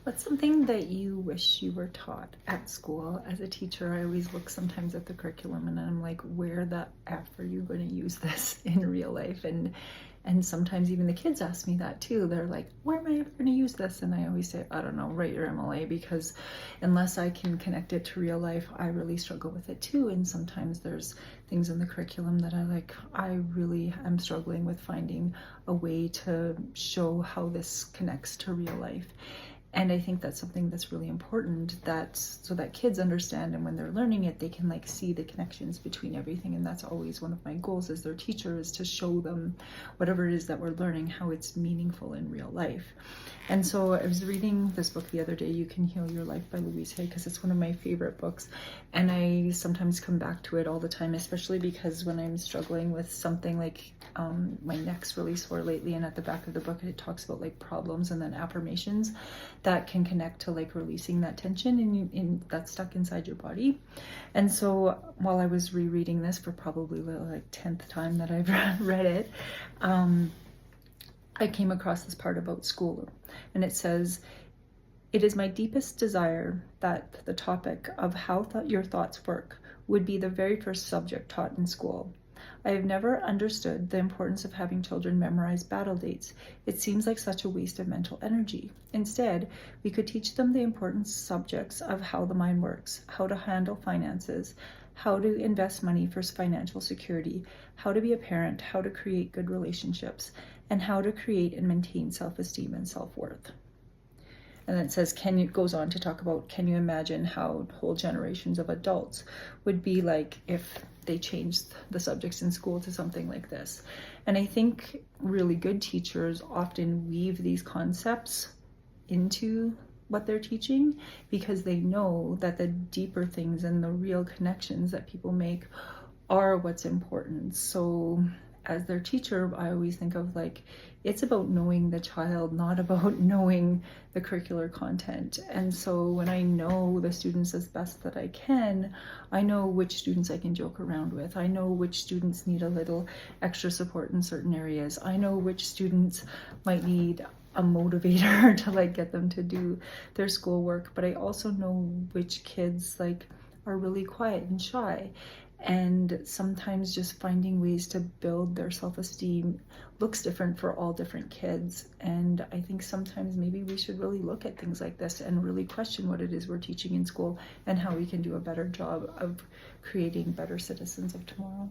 What's something that you wish you were taught at school? As a teacher, I always look sometimes at the curriculum and I'm like, where the F are you going to use this in real life? And sometimes even the kids ask me that too. They're like, where am I ever going to use this? And I always say, I don't know, write your MLA, because unless I can connect it to real life, I really struggle with it too. And sometimes there's things in the curriculum that I really am struggling with finding a way to show how this connects to real life. And I think that's something that's really important, that so that kids understand, and when they're learning it, they can like see the connections between everything. And that's always one of my goals as their teacher, is to show them whatever it is that we're learning, how it's meaningful in real life. And so I was reading this book the other day, You Can Heal Your Life by Louise Hay, because it's one of my favorite books. And I sometimes come back to it all the time, especially because when I'm struggling with something like my neck's really sore lately, and at the back of the book it talks about like problems and then affirmations that can connect to like releasing that tension in that's stuck inside your body. And so while I was rereading this for probably like 10th time that I've read it, I came across this part about school, and it says, "It is my deepest desire that the topic of how your thoughts work would be the very first subject taught in school. I have never understood the importance of having children memorize battle dates. It seems like such a waste of mental energy. Instead, we could teach them the important subjects of how the mind works, how to handle finances, how to invest money for financial security, how to be a parent, how to create good relationships, and how to create and maintain self-esteem and self-worth." And then it says, it goes on to talk about, can you imagine how whole generations of adults would be like if they changed the subjects in school to something like this? And I think really good teachers often weave these concepts into what they're teaching, because they know that the deeper things and the real connections that people make are what's important. So as their teacher, I always think of like, it's about knowing the child, not about knowing the curricular content. And so when I know the students as best that I can, I know which students I can joke around with. I know which students need a little extra support in certain areas. I know which students might need a motivator to like get them to do their schoolwork. But I also know which kids like are really quiet and shy. And sometimes just finding ways to build their self-esteem looks different for all different kids. And I think sometimes maybe we should really look at things like this and really question what it is we're teaching in school, and how we can do a better job of creating better citizens of tomorrow.